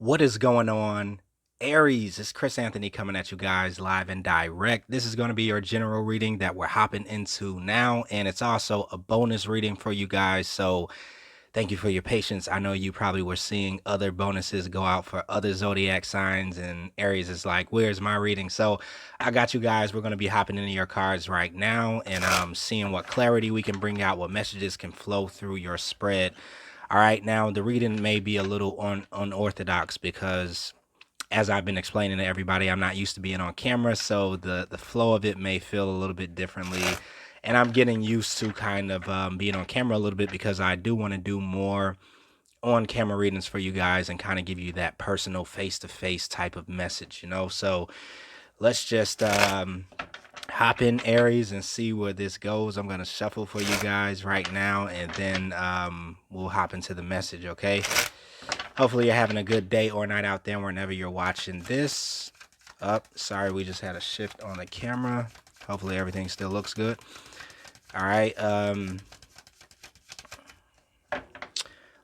What is going on, Aries? It's Chris Anthony coming at you guys live and direct. This is going to be your general reading that we're hopping into now, and it's also a bonus reading for you guys. So thank you for your patience. I know you probably were seeing other bonuses go out for other zodiac signs, and Aries is like, where's my reading? So I got you guys. We're going to be hopping into your cards right now and seeing what clarity we can bring out, what messages can flow through your spread. All right, now the reading may be a little unorthodox because, as I've been explaining to everybody, I'm not used to being on camera, so the flow of it may feel a little bit differently. And I'm getting used to kind of being on camera a little bit because I do want to do more on camera readings for you guys and kind of give you that personal face to face type of message, you know. So let's just hop in, Aries, and see where this goes. I'm going to shuffle for you guys right now, and then we'll hop into the message, okay? Hopefully you're having a good day or night out there whenever you're watching this. Sorry, we just had a shift on the camera. Hopefully everything still looks good. All right,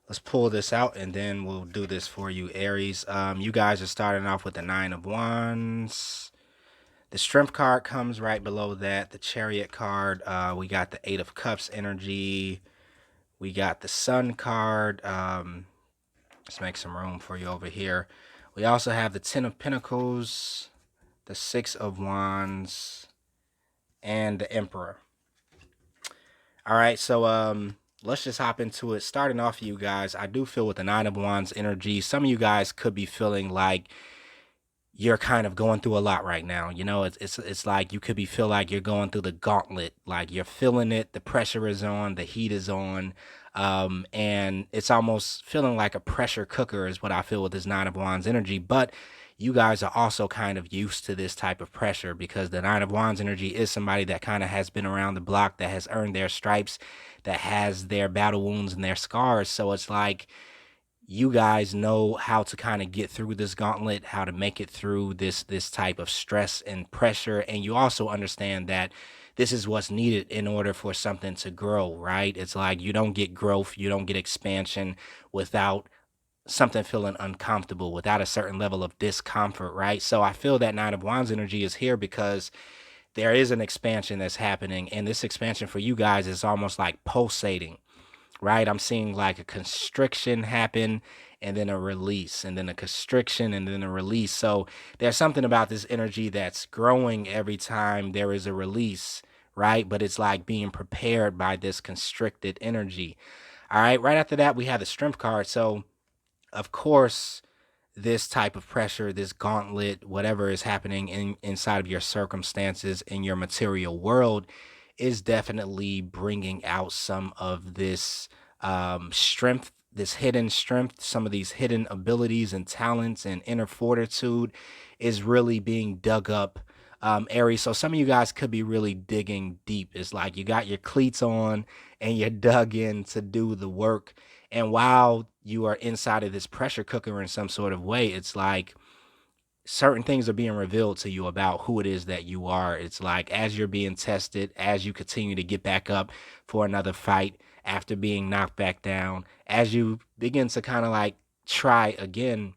let's pull this out and then we'll do this for you, Aries. You guys are starting off with the Nine of Wands. The Strength card comes right below that. The Chariot card. We got the Eight of Cups energy. We got the Sun card. Let's make some room for you over here. We also have the Ten of Pentacles, the Six of Wands, and the Emperor. All right, so let's just hop into it. Starting off, you guys, I do feel with the Nine of Wands energy, some of you guys could be feeling like you're kind of going through a lot right now. You know, it's like you could be feel like you're going through the gauntlet, like you're feeling it, the pressure is on, the heat is on, and it's almost feeling like a pressure cooker is what I feel with this Nine of Wands energy. But you guys are also kind of used to this type of pressure because the Nine of Wands energy is somebody that kind of has been around the block, that has earned their stripes, that has their battle wounds and their scars. So it's like you guys know how to kind of get through this gauntlet, how to make it through this type of stress and pressure, and you also understand that this is what's needed in order for something to grow, right? It's like you don't get growth, you don't get expansion without something feeling uncomfortable, without a certain level of discomfort, right? So I feel that Nine of Wands energy is here because there is an expansion that's happening, and this expansion for you guys is almost like pulsating, right? I'm seeing like a constriction happen and then a release and then a constriction and then a release. So there's something about this energy that's growing every time there is a release, right? But it's like being prepared by this constricted energy. All right. Right after that, we have the Strength card. So, of course, this type of pressure, this gauntlet, whatever is happening inside of your circumstances in your material world is definitely bringing out some of this strength, this hidden strength, some of these hidden abilities and talents and inner fortitude is really being dug up. Aries. So some of you guys could be really digging deep. It's like you got your cleats on and you're dug in to do the work. And while you are inside of this pressure cooker in some sort of way, it's like certain things are being revealed to you about who it is that you are. It's like as you're being tested, as you continue to get back up for another fight after being knocked back down, as you begin to kind of like try again,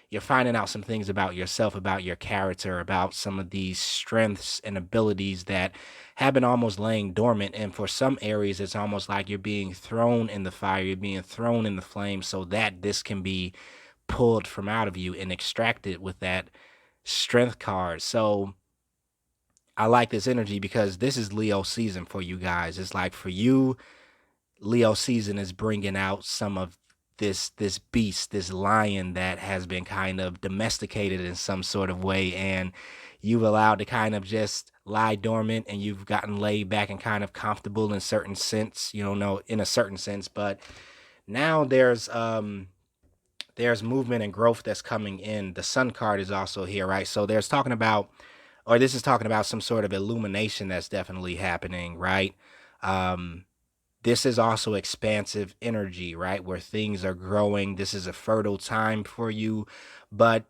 you're finding out some things about yourself, about your character, about some of these strengths and abilities that have been almost laying dormant. And for some areas, it's almost like you're being thrown in the fire, you're being thrown in the flame so that this can be pulled from out of you and extracted with that strength card. So I like this energy because this is Leo season for you guys. It's like for you, Leo season is bringing out some of this beast, this lion that has been kind of domesticated in some sort of way, and you've allowed to kind of just lie dormant, and you've gotten laid back and kind of comfortable in certain sense, you don't know, in a certain sense. But now there's movement and growth that's coming in. The Sun card is also here, right? So there's talking about, or this is talking about some sort of illumination that's definitely happening, right? Um, this is also expansive energy, right? Where things are growing. This is a fertile time for you. But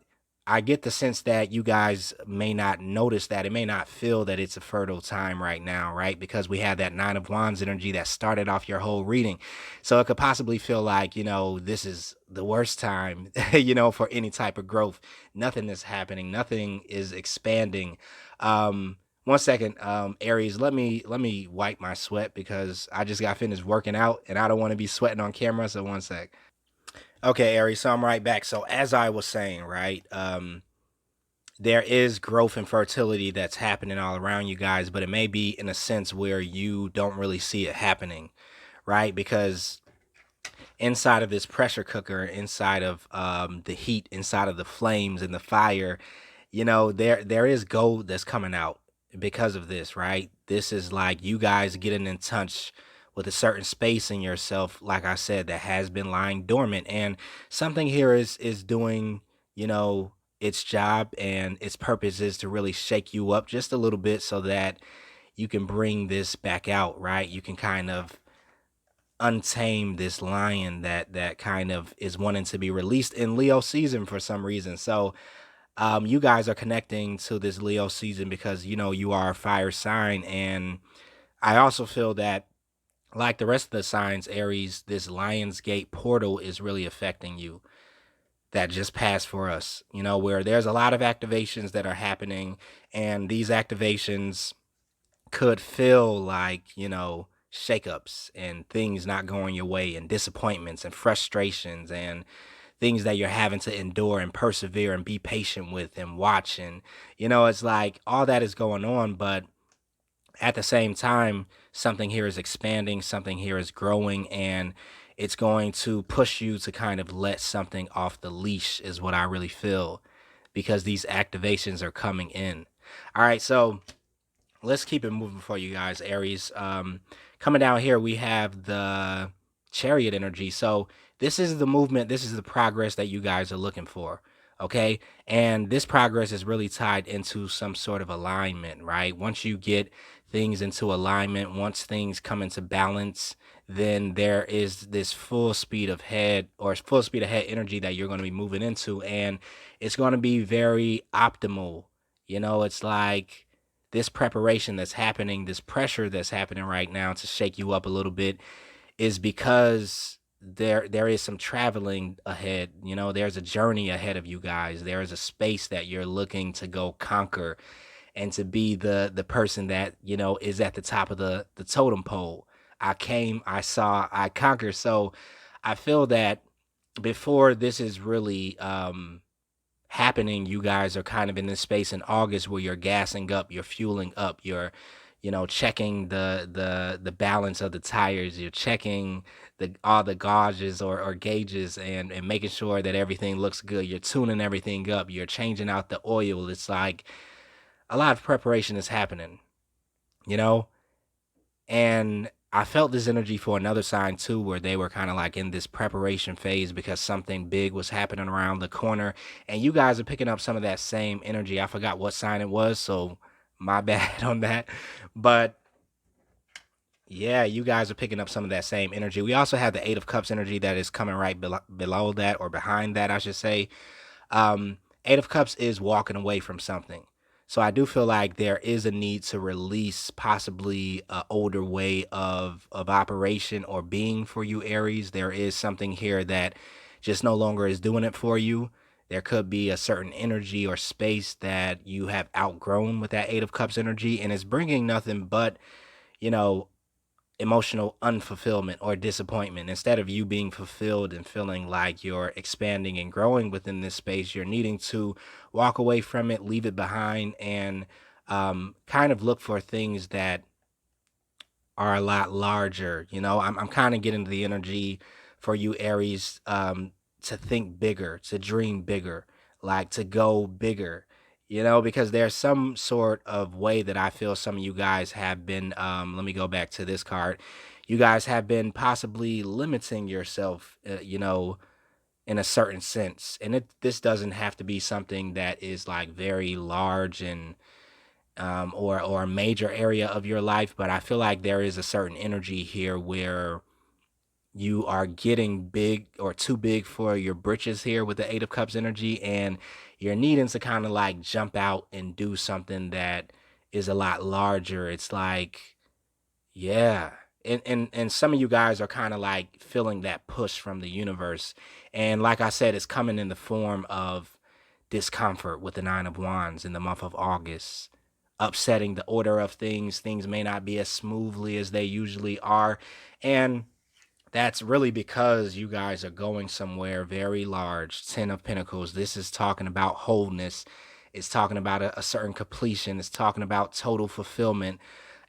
I get the sense that you guys may not notice that. It may not feel that it's a fertile time right now, right? Because we have that Nine of Wands energy that started off your whole reading. So it could possibly feel like, this is the worst time, for any type of growth. Nothing is happening. Nothing is expanding. One second, Aries, let me wipe my sweat because I just got finished working out and I don't want to be sweating on camera. So one sec. Okay, Aries, so I'm right back. So as I was saying, right, there is growth and fertility that's happening all around you guys, but it may be in a sense where you don't really see it happening, right? Because inside of this pressure cooker, inside of the heat, inside of the flames and the fire, there is gold that's coming out because of this, right? This is like you guys getting in touch with a certain space in yourself, like I said, that has been lying dormant, and something here is doing, you know, its job, and its purpose is to really shake you up just a little bit so that you can bring this back out, right? You can kind of untame this lion that kind of is wanting to be released in Leo season for some reason. So you guys are connecting to this Leo season because you are a fire sign, and I also feel that, like the rest of the signs, Aries, this Lionsgate portal is really affecting you. That just passed for us, where there's a lot of activations that are happening, and these activations could feel like, shakeups and things not going your way, and disappointments and frustrations and things that you're having to endure and persevere and be patient with and watch. And, it's like all that is going on, but at the same time, something here is expanding, something here is growing, and it's going to push you to kind of let something off the leash, is what I really feel, because these activations are coming in. All right, so let's keep it moving for you guys, Aries. Coming down here, we have the Chariot energy. So this is the movement, this is the progress that you guys are looking for. Okay. And this progress is really tied into some sort of alignment, right? Once you get things into alignment, once things come into balance, then there is this full speed ahead energy that you're going to be moving into. And it's going to be very optimal. It's like this preparation that's happening, this pressure that's happening right now to shake you up a little bit, is because there is some traveling ahead. There's a journey ahead of you guys. There is a space that you're looking to go conquer, and to be the person that is at the top of the totem pole. I came, I saw, I conquered. So I feel that before this is really happening, you guys are kind of in this space in August where you're gassing up, you're fueling up, you're checking the balance of the tires, you're checking the all the gauges or gauges, and making sure that everything looks good. You're tuning everything up, you're changing out the oil. It's like a lot of preparation is happening, you know and I felt this energy for another sign too, where they were kind of like in this preparation phase because something big was happening around the corner. And you guys are picking up some of that same energy. I forgot what sign it was, so my bad on that. But yeah, you guys are picking up some of that same energy. We also have the Eight of Cups energy that is coming right below that, or behind that, I should say. Eight of Cups is walking away from something. So I do feel like there is a need to release possibly an older way of operation or being for you, Aries. There is something here that just no longer is doing it for you. There could be a certain energy or space that you have outgrown with that Eight of Cups energy, and it's bringing nothing but, you know, emotional unfulfillment or disappointment. Instead of you being fulfilled and feeling like you're expanding and growing within this space, you're needing to walk away from it, leave it behind, and kind of look for things that are a lot larger. I'm kind of getting the energy for you, Aries, to think bigger, to dream bigger, like to go bigger. Because there's some sort of way that I feel some of you guys have been. Let me go back to this card. You guys have been possibly limiting yourself, in a certain sense, and this doesn't have to be something that is like very large and or a major area of your life, but I feel like there is a certain energy here where you are getting big or too big for your britches here with the Eight of Cups energy, and you're needing to kind of like jump out and do something that is a lot larger. It's like, yeah. And some of you guys are kind of like feeling that push from the universe. And like I said, it's coming in the form of discomfort with the Nine of Wands in the month of August, upsetting the order of things. Things may not be as smoothly as they usually are. And that's really because you guys are going somewhere very large. Ten of Pentacles. This is talking about wholeness. It's talking about a certain completion. It's talking about total fulfillment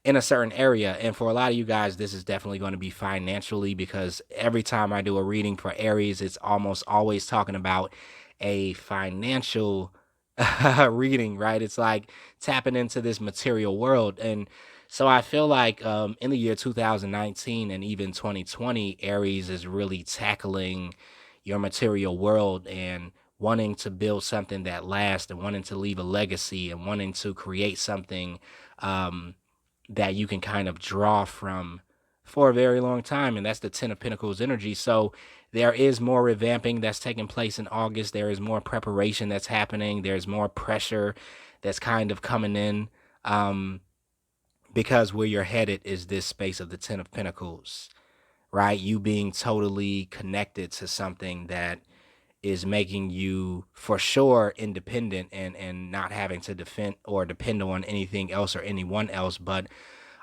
in a certain area. And for a lot of you guys, this is definitely going to be financially, because every time I do a reading for Aries, it's almost always talking about a financial reading, right? It's like tapping into this material world. And so I feel like in the year 2019 and even 2020, Aries is really tackling your material world and wanting to build something that lasts and wanting to leave a legacy and wanting to create something um, that you can kind of draw from for a very long time. And that's the Ten of Pentacles energy. So there is more revamping that's taking place in August. There is more preparation that's happening. There's more pressure that's kind of coming in, because where you're headed is this space of the Ten of Pentacles, right? You being totally connected to something that is making you for sure independent, and not having to defend or depend on anything else or anyone else, but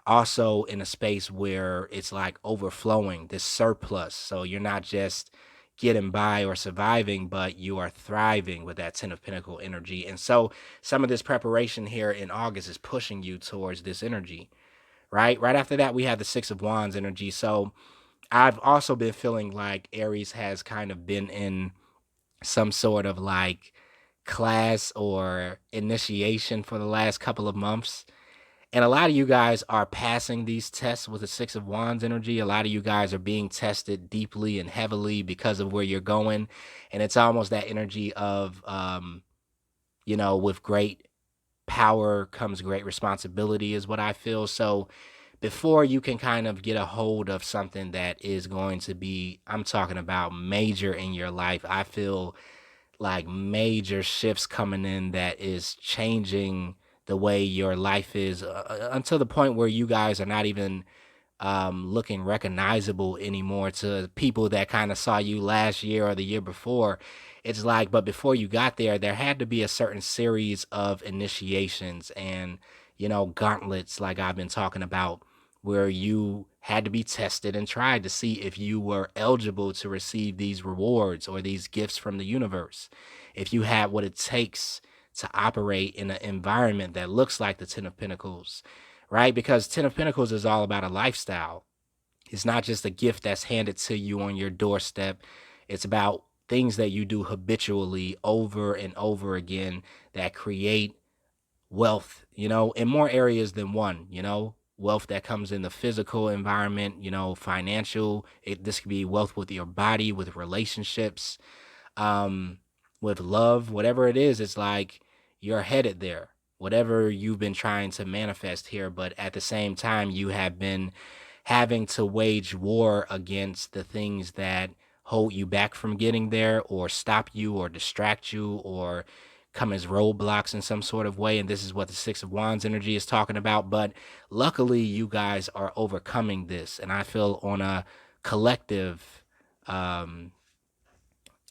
also in a space where it's like overflowing, this surplus. So you're not just getting by or surviving, but you are thriving with that Ten of Pentacle energy. And so some of this preparation here in August is pushing you towards this energy, right? Right after that, we have the Six of Wands energy. So I've also been feeling like Aries has kind of been in some sort of like class or initiation for the last couple of months. And a lot of you guys are passing these tests with the Six of Wands energy. A lot of you guys are being tested deeply and heavily because of where you're going. And it's almost that energy of, with great power comes great responsibility, is what I feel. So before you can kind of get a hold of something that is going to be, I'm talking about major in your life, I feel like major shifts coming in that is changing the way your life is, until the point where you guys are not even looking recognizable anymore to people that kind of saw you last year or the year before. It's like, but before you got there, there had to be a certain series of initiations and, gauntlets, like I've been talking about, where you had to be tested and tried to see if you were eligible to receive these rewards or these gifts from the universe. If you had what it takes to operate in an environment that looks like the Ten of Pentacles, right? Because Ten of Pentacles is all about a lifestyle. It's not just a gift that's handed to you on your doorstep. It's about things that you do habitually over and over again that create wealth, in more areas than one, wealth that comes in the physical environment, financial. This could be wealth with your body, with relationships, um, with love, whatever it is. It's like you're headed there, whatever you've been trying to manifest here. But at the same time, you have been having to wage war against the things that hold you back from getting there, or stop you, or distract you, or come as roadblocks in some sort of way. And this is what the Six of Wands energy is talking about. But luckily, you guys are overcoming this. And I feel on a collective, at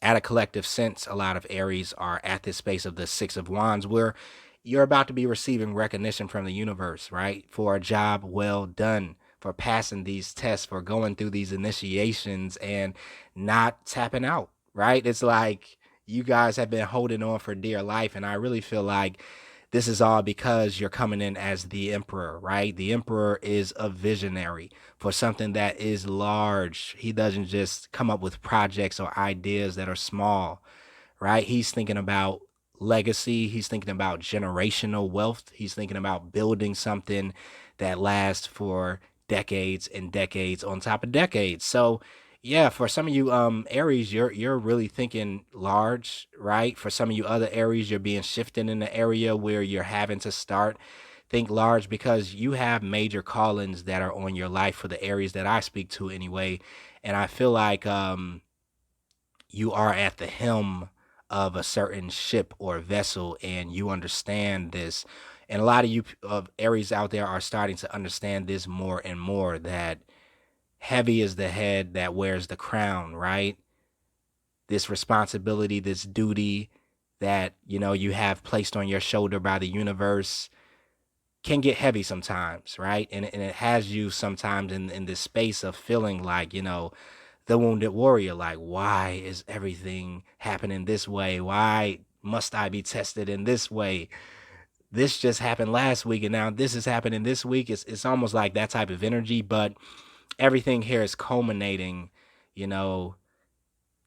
a collective sense, a lot of Aries are at this space of the Six of Wands, where you're about to be receiving recognition from the universe, right? For a job well done, for passing these tests, for going through these initiations and not tapping out, right? It's like you guys have been holding on for dear life. And I really feel like this is all because you're coming in as the emperor, right? The emperor is a visionary for something that is large. He doesn't just come up with projects or ideas that are small, right? He's thinking about legacy. He's thinking about generational wealth. He's thinking about building something that lasts for decades and decades on top of decades. So yeah, for some of you Aries, you're really thinking large, right? For some of you other Aries, you're being shifted in the area where you're having to start think large, because you have major callings that are on your life for the Aries that I speak to anyway. And I feel like you are at the helm of a certain ship or vessel, and you understand this. And a lot of you of Aries out there are starting to understand this more and more, that heavy is the head that wears the crown, right? This responsibility, this duty that, you have placed on your shoulder by the universe can get heavy sometimes, right? And it has you sometimes in this space of feeling like, the wounded warrior, like, why is everything happening this way? Why must I be tested in this way? This just happened last week, and now this is happening this week. It's almost like that type of energy, but everything here is culminating, you know,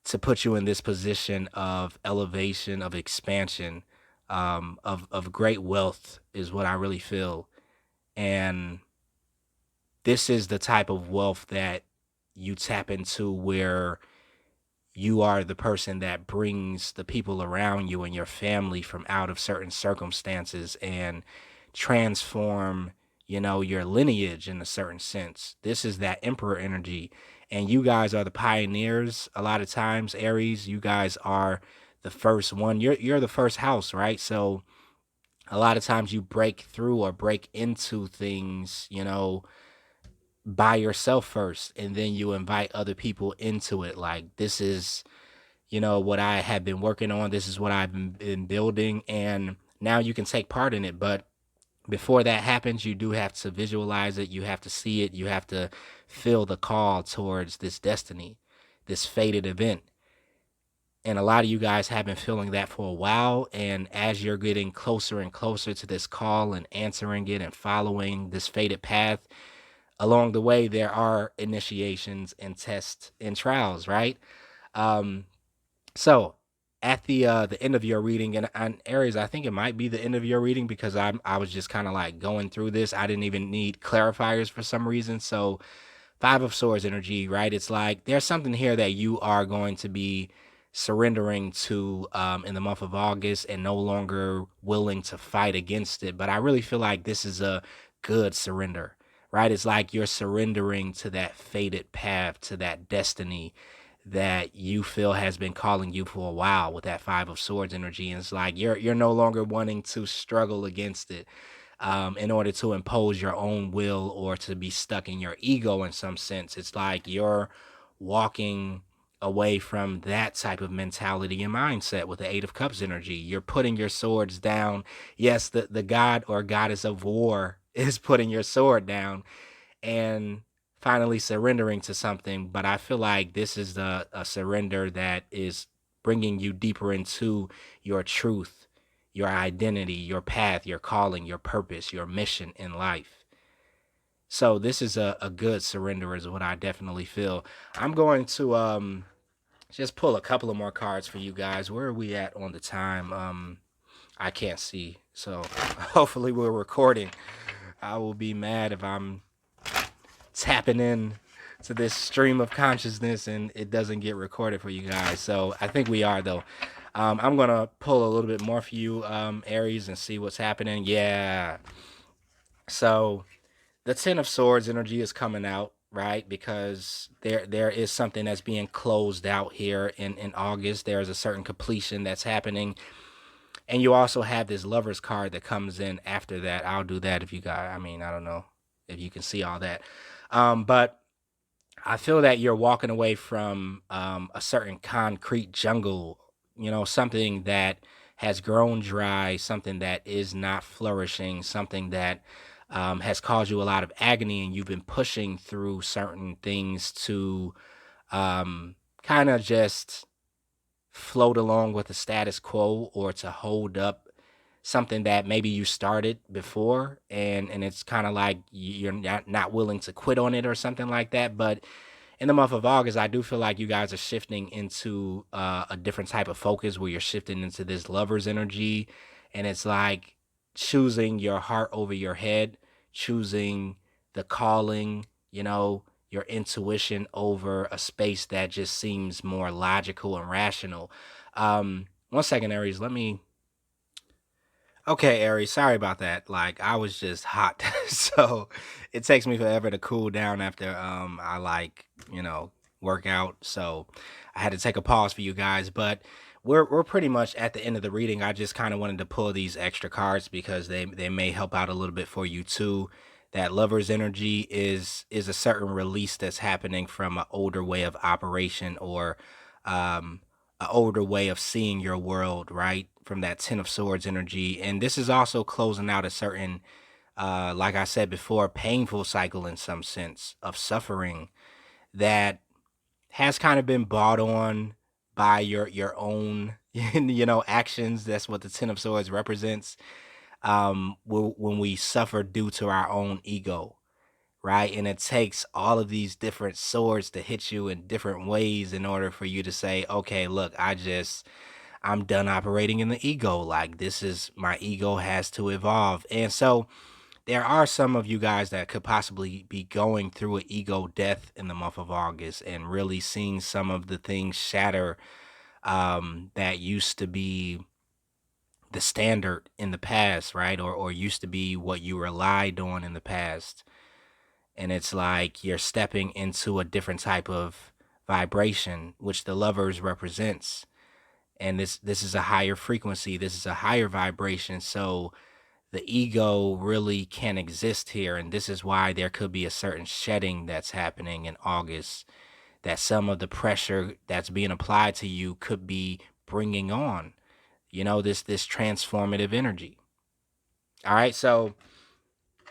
to put you in this position of elevation, of expansion, of great wealth is what I really feel. And this is the type of wealth that you tap into, where you are the person that brings the people around you and your family from out of certain circumstances and transform, your lineage in a certain sense. This is that emperor energy. And you guys are the pioneers. A lot of times, Aries, you guys are the first one. You're the first house, right? So a lot of times you break through or break into things, by yourself first, and then you invite other people into it. Like, this is, what I have been working on. This is what I've been building, and now you can take part in it. But before that happens, you do have to visualize it. You have to see it. You have to feel the call towards this destiny, this fated event. And a lot of you guys have been feeling that for a while. And as you're getting closer and closer to this call and answering it and following this fated path, along the way, there are initiations and tests and trials, right? Um, so at the end of your reading, and Aries, I think it might be the end of your reading, because I was just kind of like going through this. I didn't even need clarifiers for some reason. So Five of Swords energy, right? It's like there's something here that you are going to be surrendering to in the month of August, and no longer willing to fight against it. But I really feel like this is a good surrender, right? It's like you're surrendering to that fated path, to that destiny that you feel has been calling you for a while with that Five of Swords energy. And it's like you're no longer wanting to struggle against it in order to impose your own will or to be stuck in your ego in some sense. It's like you're walking away from that type of mentality and mindset with the Eight of Cups energy. You're putting your swords down. Yes, the god or goddess of war is putting your sword down and finally surrendering to something. But I feel like this is a surrender that is bringing you deeper into your truth, your identity, your path, your calling, your purpose, your mission in life. So this is a good surrender is what I definitely feel. I'm going to just pull a couple of more cards for you guys. Where are we at on the time? I can't see. So hopefully we're recording. I will be mad if I'm tapping in to this stream of consciousness and it doesn't get recorded for you guys. So I think we are, though. I'm going to pull a little bit more for you, Aries, and see what's happening. Yeah. So the Ten of Swords energy is coming out, right? Because there is something that's being closed out here in August. There's a certain completion that's happening. And you also have this Lover's card that comes in after that. I'll do that if you guys, I don't know if you can see all that. But I feel that you're walking away from a certain concrete jungle, something that has grown dry, something that is not flourishing, something that has caused you a lot of agony, and you've been pushing through certain things to kind of just float along with the status quo, or to hold up something that maybe you started before, and it's kind of like you're not willing to quit on it or something like that. But in the month of August, I do feel like you guys are shifting into a different type of focus, where you're shifting into this lover's energy. And it's like choosing your heart over your head, choosing the calling, your intuition over a space that just seems more logical and rational. One second, Aries, let me. Okay, Aries, sorry about that. Like I was just hot. So it takes me forever to cool down after I work out. So I had to take a pause for you guys, but we're pretty much at the end of the reading. I just kind of wanted to pull these extra cards because they may help out a little bit for you too. That lover's energy is a certain release that's happening from an older way of operation, or um an older way of seeing your world, right? From that Ten of Swords energy. And this is also closing out a certain, like I said before, painful cycle in some sense of suffering that has kind of been brought on by your own actions. That's what the Ten of Swords represents. When we suffer due to our own ego, right? And it takes all of these different swords to hit you in different ways in order for you to say, okay, look, I'm done operating in the ego. Like, this is, my ego has to evolve. And so there are some of you guys that could possibly be going through an ego death in the month of August and really seeing some of the things shatter that used to be the standard in the past, right? Or used to be what you relied on in the past. And it's like you're stepping into a different type of vibration, which the lovers represents. And this is a higher frequency, this is a higher vibration, so the ego really can't exist here. And this is why there could be a certain shedding that's happening in August, that some of the pressure that's being applied to you could be bringing on, this transformative energy. All right, so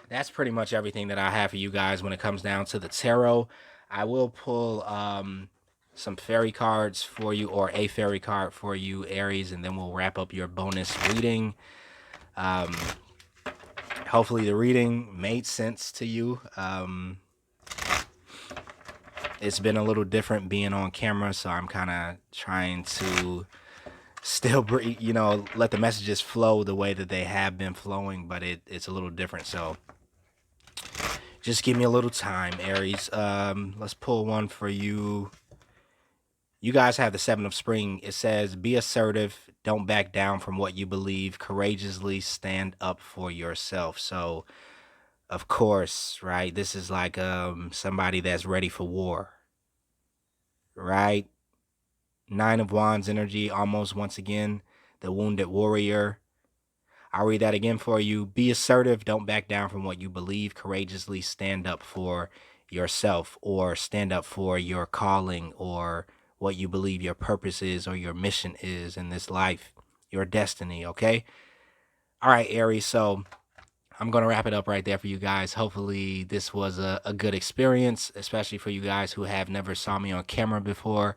that's pretty much everything that I have for you guys when it comes down to the tarot. I will pull some fairy cards for you, or a fairy card for you, Aries, and then we'll wrap up your bonus reading. Um, Hopefully the reading made sense to you. It's been a little different being on camera, so I'm kind of trying to still let the messages flow the way that they have been flowing, but it's a little different. So just give me a little time, Aries. Let's pull one for you. You guys have the Seven of Spring. It says, be assertive, don't back down from what you believe, courageously stand up for yourself. So of course, right, this is like somebody that's ready for war, right? Nine of Wands energy, almost once again, the wounded warrior. I'll read that again for you. Be assertive, don't back down from what you believe, courageously stand up for yourself, or stand up for your calling, or what you believe your purpose is, or your mission is in this life, your destiny, okay? All right, Aries, so I'm going to wrap it up right there for you guys. Hopefully this was a good experience, especially for you guys who have never saw me on camera before.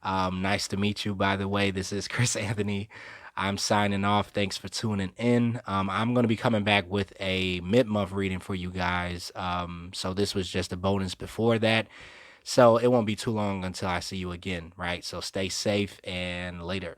Nice to meet you, by the way. This is Chris Anthony. I'm signing off. Thanks for tuning in. I'm going to be coming back with a mid-month reading for you guys. So this was just a bonus before that. So it won't be too long until I see you again, right? So stay safe, and later.